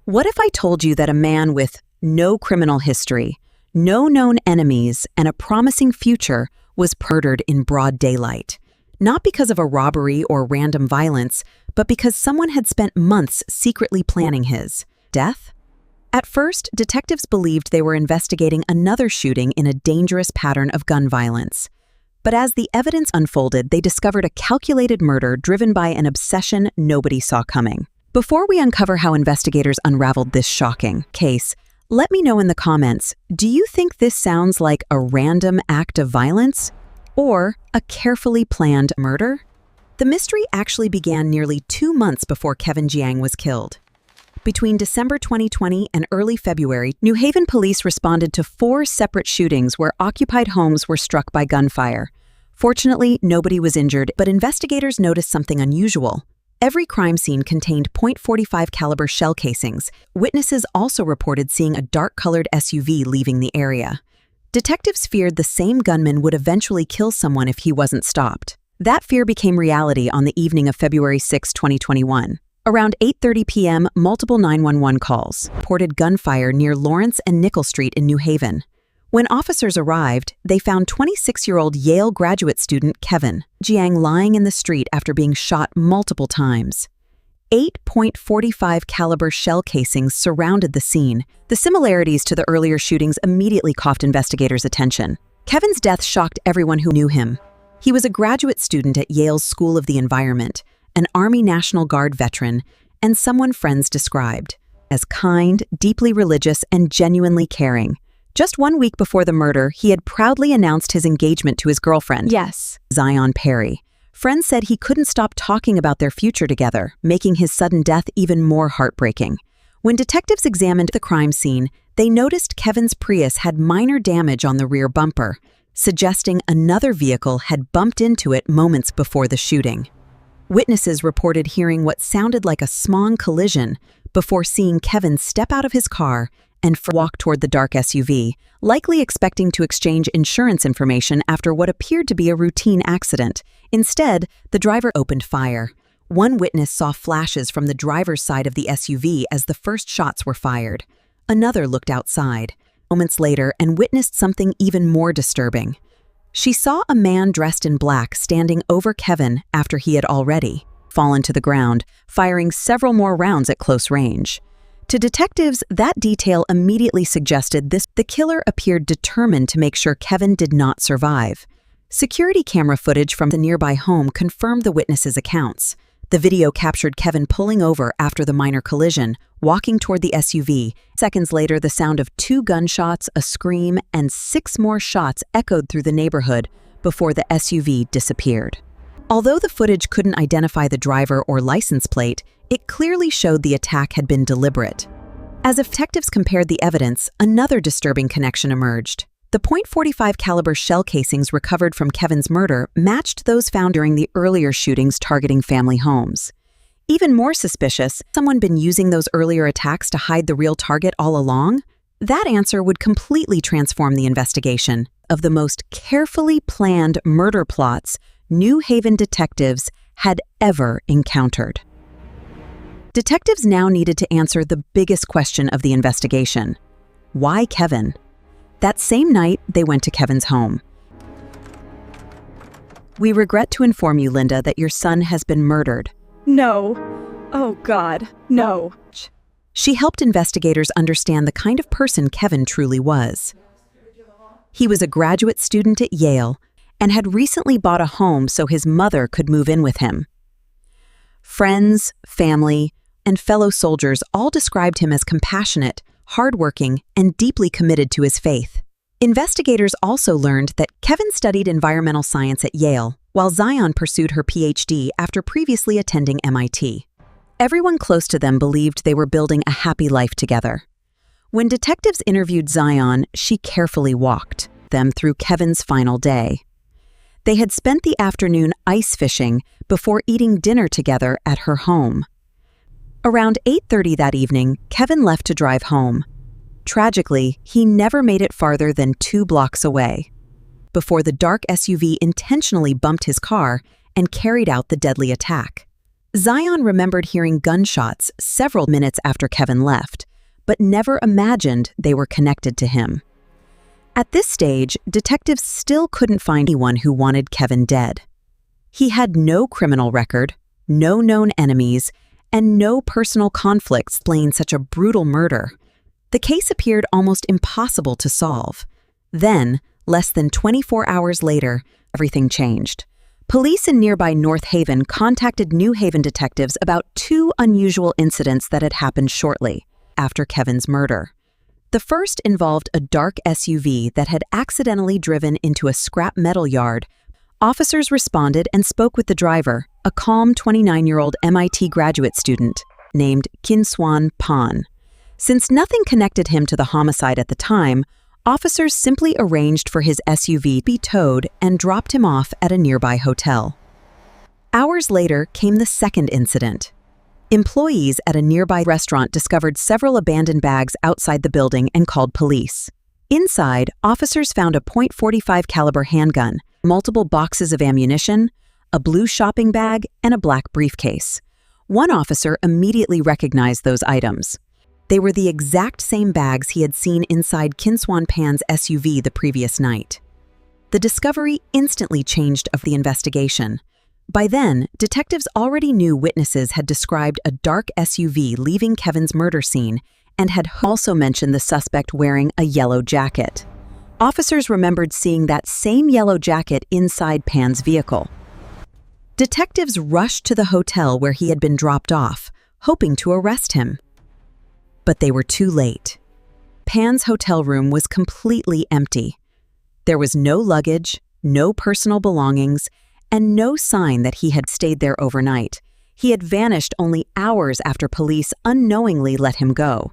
What if I told you that a man with no criminal history, no known enemies, and a promising future was murdered in broad daylight? Not because of a robbery or random violence, but because someone had spent months secretly planning his death? At first, detectives believed they were investigating another shooting in a dangerous pattern of gun violence. But as the evidence unfolded, they discovered a calculated murder driven by an obsession nobody saw coming. Before we uncover how investigators unraveled this shocking case, let me know in the comments, do you think this sounds like a random act of violence or a carefully planned murder? The mystery actually began nearly 2 months before Kevin Jiang was killed. Between December 2020 and early February, New Haven police responded to 4 separate shootings where occupied homes were struck by gunfire. Fortunately, nobody was injured, but investigators noticed something unusual. Every crime scene contained .45 caliber shell casings. Witnesses also reported seeing a dark-colored SUV leaving the area. Detectives feared the same gunman would eventually kill someone if he wasn't stopped. That fear became reality on the evening of February 6, 2021. Around 8:30 p.m., multiple 911 calls reported gunfire near Lawrence and Nickel Street in New Haven. When officers arrived, they found 26-year-old Yale graduate student Kevin Jiang lying in the street after being shot multiple times. 8.45 caliber shell casings surrounded the scene. The similarities to the earlier shootings immediately caught investigators' attention. Kevin's death shocked everyone who knew him. He was a graduate student at Yale's School of the Environment, an Army National Guard veteran, and someone friends described as kind, deeply religious, and genuinely caring. Just 1 week before the murder, he had proudly announced his engagement to his girlfriend, Zion Perry. Friends said he couldn't stop talking about their future together, making his sudden death even more heartbreaking. When detectives examined the crime scene, they noticed Kevin's Prius had minor damage on the rear bumper, suggesting another vehicle had bumped into it moments before the shooting. Witnesses reported hearing what sounded like a small collision before seeing Kevin step out of his car and walk toward the dark SUV, likely expecting to exchange insurance information after what appeared to be a routine accident. Instead, the driver opened fire. One witness saw flashes from the driver's side of the SUV as the first shots were fired. Another looked outside moments later and witnessed something even more disturbing. She saw a man dressed in black standing over Kevin after he had already fallen to the ground, firing several more rounds at close range. To detectives, that detail immediately suggested the killer appeared determined to make sure Kevin did not survive. Security camera footage from the nearby home confirmed the witnesses' accounts. The video captured Kevin pulling over after the minor collision, walking toward the SUV. Seconds later, the sound of 2 gunshots, a scream, and 6 more shots echoed through the neighborhood before the SUV disappeared. Although the footage couldn't identify the driver or license plate, it clearly showed the attack had been deliberate. As detectives compared the evidence, another disturbing connection emerged. The .45 caliber shell casings recovered from Kevin's murder matched those found during the earlier shootings targeting family homes. Even more suspicious, someone been using those earlier attacks to hide the real target all along? That answer would completely transform the investigation of the most carefully planned murder plots New Haven detectives had ever encountered. Detectives now needed to answer the biggest question of the investigation. Why Kevin? That same night, they went to Kevin's home. We regret to inform you, Linda, that your son has been murdered. No. Oh, God, no. She helped investigators understand the kind of person Kevin truly was. He was a graduate student at Yale and had recently bought a home so his mother could move in with him. Friends, family, and fellow soldiers all described him as compassionate, hardworking, and deeply committed to his faith. Investigators also learned that Kevin studied environmental science at Yale, while Zion pursued her PhD after previously attending MIT. Everyone close to them believed they were building a happy life together. When detectives interviewed Zion, she carefully walked them through Kevin's final day. They had spent the afternoon ice fishing before eating dinner together at her home. Around 8:30 that evening, Kevin left to drive home. Tragically, he never made it farther than 2 blocks away before the dark SUV intentionally bumped his car and carried out the deadly attack. Zion remembered hearing gunshots several minutes after Kevin left, but never imagined they were connected to him. At this stage, detectives still couldn't find anyone who wanted Kevin dead. He had no criminal record, no known enemies, and no personal conflicts explain such a brutal murder. The case appeared almost impossible to solve. Then, less than 24 hours later, everything changed. Police in nearby North Haven contacted New Haven detectives about two unusual incidents that had happened shortly after Kevin's murder. The first involved a dark SUV that had accidentally driven into a scrap metal yard. Officers responded and spoke with the driver, a calm 29-year-old MIT graduate student named Kinswan Pan. Since nothing connected him to the homicide at the time, officers simply arranged for his SUV to be towed and dropped him off at a nearby hotel. Hours later came the second incident. Employees at a nearby restaurant discovered several abandoned bags outside the building and called police. Inside, officers found a .45 caliber handgun, multiple boxes of ammunition, a blue shopping bag, and a black briefcase. One officer immediately recognized those items. They were the exact same bags he had seen inside Kinswan Pan's SUV the previous night. The discovery instantly changed the investigation. By then, detectives already knew witnesses had described a dark SUV leaving Kevin's murder scene and had also mentioned the suspect wearing a yellow jacket. Officers remembered seeing that same yellow jacket inside Pan's vehicle. Detectives rushed to the hotel where he had been dropped off, hoping to arrest him. But they were too late. Pan's hotel room was completely empty. There was no luggage, no personal belongings, and no sign that he had stayed there overnight. He had vanished only hours after police unknowingly let him go.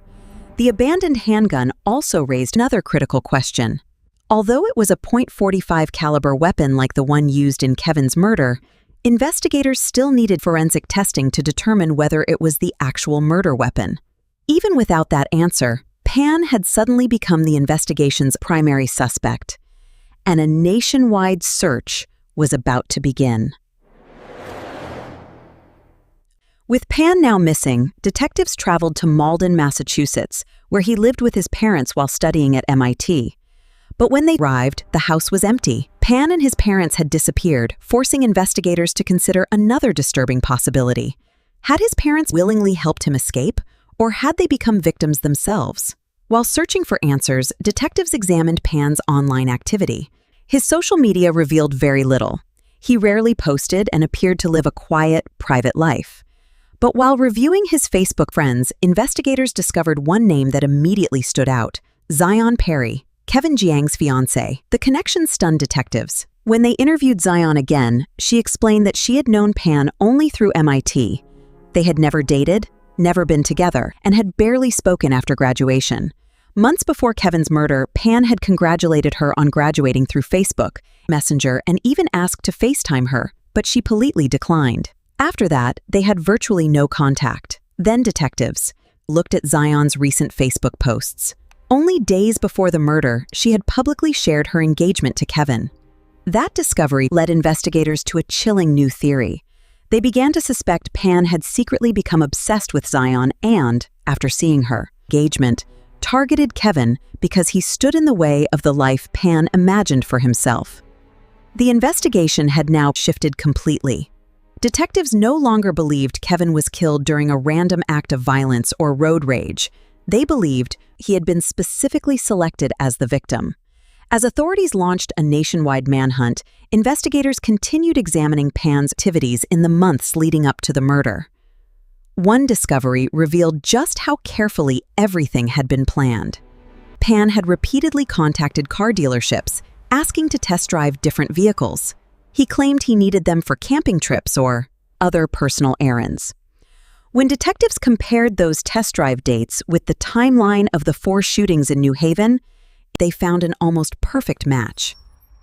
The abandoned handgun also raised another critical question. Although it was a .45 caliber weapon like the one used in Kevin's murder, investigators still needed forensic testing to determine whether it was the actual murder weapon. Even without that answer, Pan had suddenly become the investigation's primary suspect, and a nationwide search was about to begin. With Pan now missing, detectives traveled to Malden, Massachusetts, where he lived with his parents while studying at MIT. But when they arrived, the house was empty. Pan and his parents had disappeared, forcing investigators to consider another disturbing possibility. Had his parents willingly helped him escape, or had they become victims themselves? While searching for answers, detectives examined Pan's online activity. His social media revealed very little. He rarely posted and appeared to live a quiet, private life. But while reviewing his Facebook friends, investigators discovered one name that immediately stood out: Zion Perry, Kevin Jiang's fiancée. The connection stunned detectives. When they interviewed Zion again, she explained that she had known Pan only through MIT. They had never dated, never been together, and had barely spoken after graduation. Months before Kevin's murder, Pan had congratulated her on graduating through Facebook, Messenger, and even asked to FaceTime her, but she politely declined. After that, they had virtually no contact. Then detectives looked at Zion's recent Facebook posts. Only days before the murder, she had publicly shared her engagement to Kevin. That discovery led investigators to a chilling new theory. They began to suspect Pan had secretly become obsessed with Zion and, after seeing her engagement, targeted Kevin because he stood in the way of the life Pan imagined for himself. The investigation had now shifted completely. Detectives no longer believed Kevin was killed during a random act of violence or road rage. They believed he had been specifically selected as the victim. As authorities launched a nationwide manhunt, investigators continued examining Pan's activities in the months leading up to the murder. One discovery revealed just how carefully everything had been planned. Pan had repeatedly contacted car dealerships, asking to test drive different vehicles. He claimed he needed them for camping trips or other personal errands. When detectives compared those test drive dates with the timeline of the 4 shootings in New Haven, they found an almost perfect match.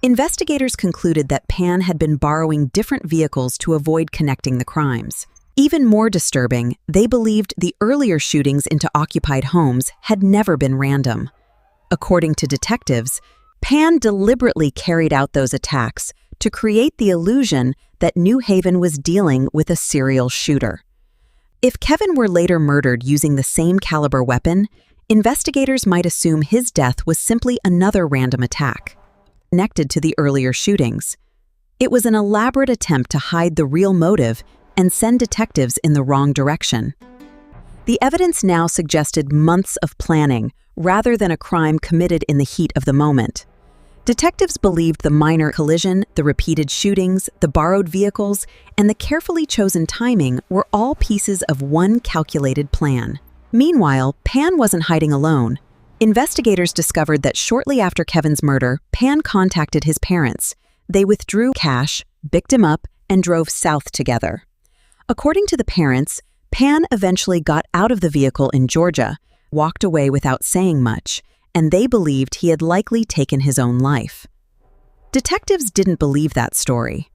Investigators concluded that Pan had been borrowing different vehicles to avoid connecting the crimes. Even more disturbing, they believed the earlier shootings into occupied homes had never been random. According to detectives, Pan deliberately carried out those attacks, to create the illusion that New Haven was dealing with a serial shooter. If Kevin were later murdered using the same caliber weapon, investigators might assume his death was simply another random attack, connected to the earlier shootings. It was an elaborate attempt to hide the real motive and send detectives in the wrong direction. The evidence now suggested months of planning rather than a crime committed in the heat of the moment. Detectives believed the minor collision, the repeated shootings, the borrowed vehicles, and the carefully chosen timing were all pieces of one calculated plan. Meanwhile, Pan wasn't hiding alone. Investigators discovered that shortly after Kevin's murder, Pan contacted his parents. They withdrew cash, picked him up, and drove south together. According to the parents, Pan eventually got out of the vehicle in Georgia, walked away without saying much, and they believed he had likely taken his own life. Detectives didn't believe that story.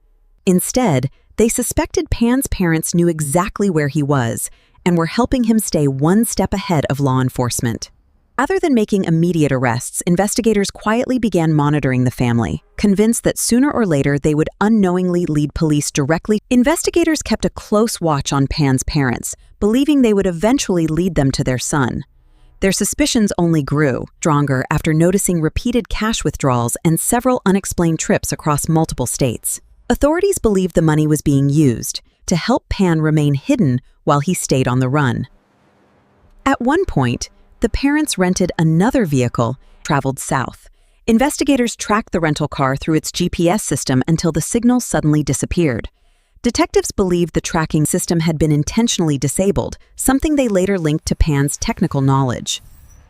Instead, they suspected Pan's parents knew exactly where he was and were helping him stay one step ahead of law enforcement. Rather than making immediate arrests, investigators quietly began monitoring the family, convinced that sooner or later they would unknowingly lead police directly. Investigators kept a close watch on Pan's parents, believing they would eventually lead them to their son. Their suspicions only grew stronger after noticing repeated cash withdrawals and several unexplained trips across multiple states. Authorities believed the money was being used to help Pan remain hidden while he stayed on the run. At one point, the parents rented another vehicle, traveled south. Investigators tracked the rental car through its GPS system until the signal suddenly disappeared. Detectives believed the tracking system had been intentionally disabled, something they later linked to Pan's technical knowledge.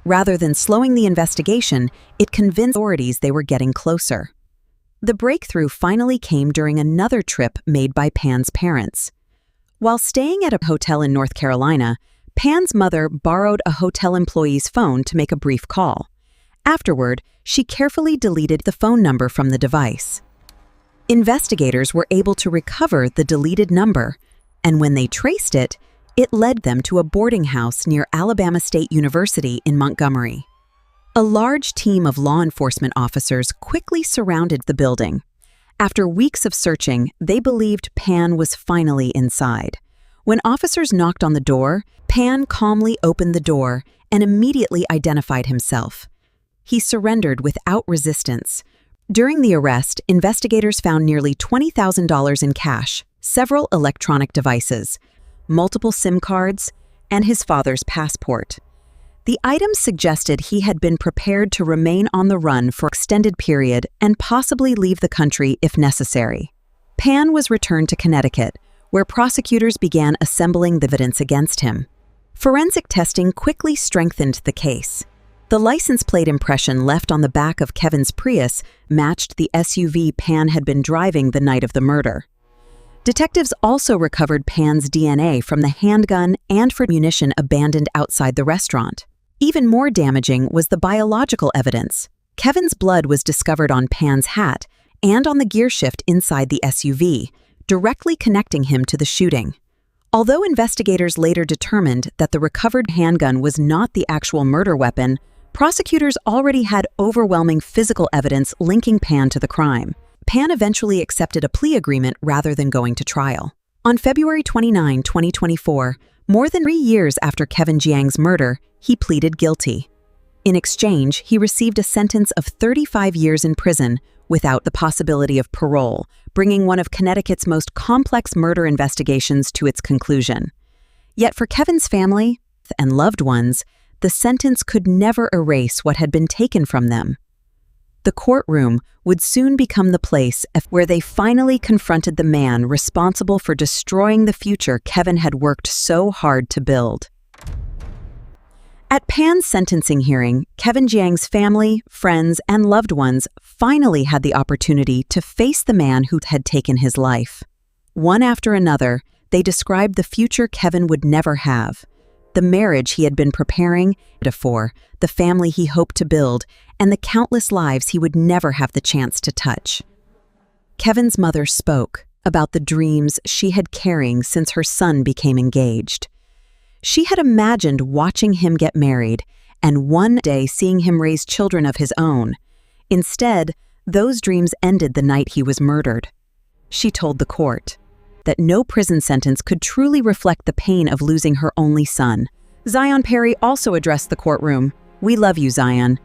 Rather than slowing the investigation, it convinced authorities they were getting closer. The breakthrough finally came during another trip made by Pan's parents. While staying at a hotel in North Carolina, Pan's mother borrowed a hotel employee's phone to make a brief call. Afterward, she carefully deleted the phone number from the device. Investigators were able to recover the deleted number, and when they traced it, it led them to a boarding house near Alabama State University in Montgomery. A large team of law enforcement officers quickly surrounded the building. After weeks of searching, they believed Pan was finally inside. When officers knocked on the door, Pan calmly opened the door and immediately identified himself. He surrendered without resistance. During the arrest, investigators found nearly $20,000 in cash, several electronic devices, multiple SIM cards, and his father's passport. The items suggested he had been prepared to remain on the run for an extended period and possibly leave the country if necessary. Pan was returned to Connecticut, where prosecutors began assembling the evidence against him. Forensic testing quickly strengthened the case. The license plate impression left on the back of Kevin's Prius matched the SUV Pan had been driving the night of the murder. Detectives also recovered Pan's DNA from the handgun and for munition abandoned outside the restaurant. Even more damaging was the biological evidence. Kevin's blood was discovered on Pan's hat and on the gearshift inside the SUV, directly connecting him to the shooting. Although investigators later determined that the recovered handgun was not the actual murder weapon, prosecutors already had overwhelming physical evidence linking Pan to the crime. Pan eventually accepted a plea agreement rather than going to trial. On February 29, 2024, more than 3 years after Kevin Jiang's murder, he pleaded guilty. In exchange, he received a sentence of 35 years in prison without the possibility of parole, bringing one of Connecticut's most complex murder investigations to its conclusion. Yet for Kevin's family and loved ones, the sentence could never erase what had been taken from them. The courtroom would soon become the place where they finally confronted the man responsible for destroying the future Kevin had worked so hard to build. At Pan's sentencing hearing, Kevin Jiang's family, friends, and loved ones finally had the opportunity to face the man who had taken his life. One after another, they described the future Kevin would never have, the marriage he had been preparing for, the family he hoped to build, and the countless lives he would never have the chance to touch. Kevin's mother spoke about the dreams she had carrying since her son became engaged. She had imagined watching him get married and one day seeing him raise children of his own. Instead, Those dreams ended the night he was murdered. She told the court that no prison sentence could truly reflect the pain of losing her only son. Zion Perry also addressed the courtroom. "We love you, Zion."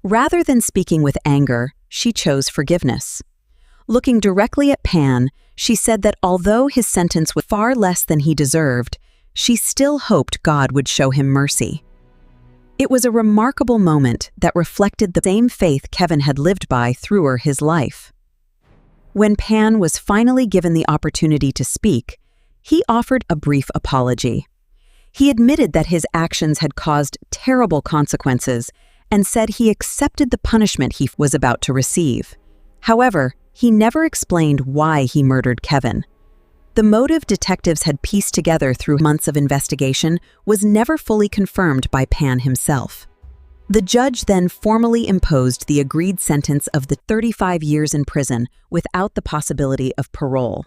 Rather than speaking with anger, she chose forgiveness. Looking directly at Pan, she said that although his sentence was far less than he deserved, she still hoped God would show him mercy. It was a remarkable moment that reflected the same faith Kevin had lived by throughout his life. When Pan was finally given the opportunity to speak, he offered a brief apology. He admitted that his actions had caused terrible consequences and said he accepted the punishment he was about to receive. However, he never explained why he murdered Kevin. The motive detectives had pieced together through months of investigation was never fully confirmed by Pan himself. The judge then formally imposed the agreed sentence of 35 years in prison without the possibility of parole.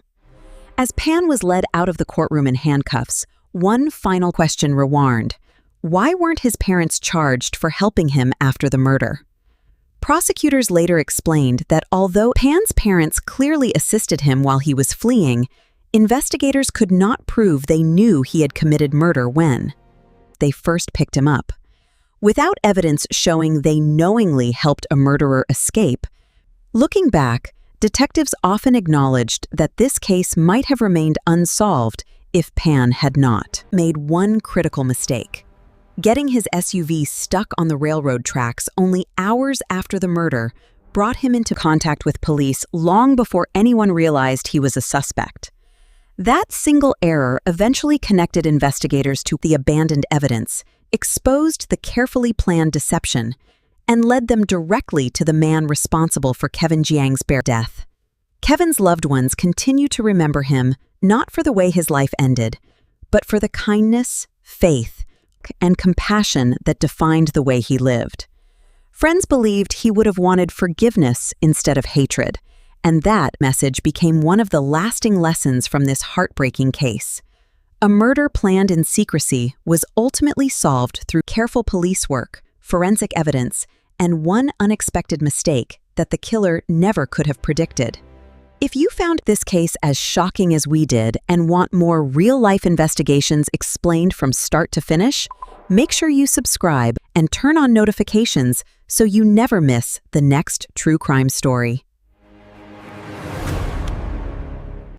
As Pan was led out of the courtroom in handcuffs, one final question rewarned: why weren't his parents charged for helping him after the murder? Prosecutors later explained that although Pan's parents clearly assisted him while he was fleeing, investigators could not prove they knew he had committed murder when they first picked him up. Without evidence showing they knowingly helped a murderer escape, looking back, detectives often acknowledged that this case might have remained unsolved if Pan had not made one critical mistake. Getting his SUV stuck on the railroad tracks only hours after the murder brought him into contact with police long before anyone realized he was a suspect. That single error eventually connected investigators to the abandoned evidence, exposed the carefully planned deception, and led them directly to the man responsible for Kevin Jiang's death. Kevin's loved ones continue to remember him not for the way his life ended, but for the kindness, faith, and compassion that defined the way he lived. Friends believed he would have wanted forgiveness instead of hatred, and that message became one of the lasting lessons from this heartbreaking case. A murder planned in secrecy was ultimately solved through careful police work, forensic evidence, and one unexpected mistake that the killer never could have predicted. If you found this case as shocking as we did and want more real-life investigations explained from start to finish, make sure you subscribe and turn on notifications so you never miss the next true crime story.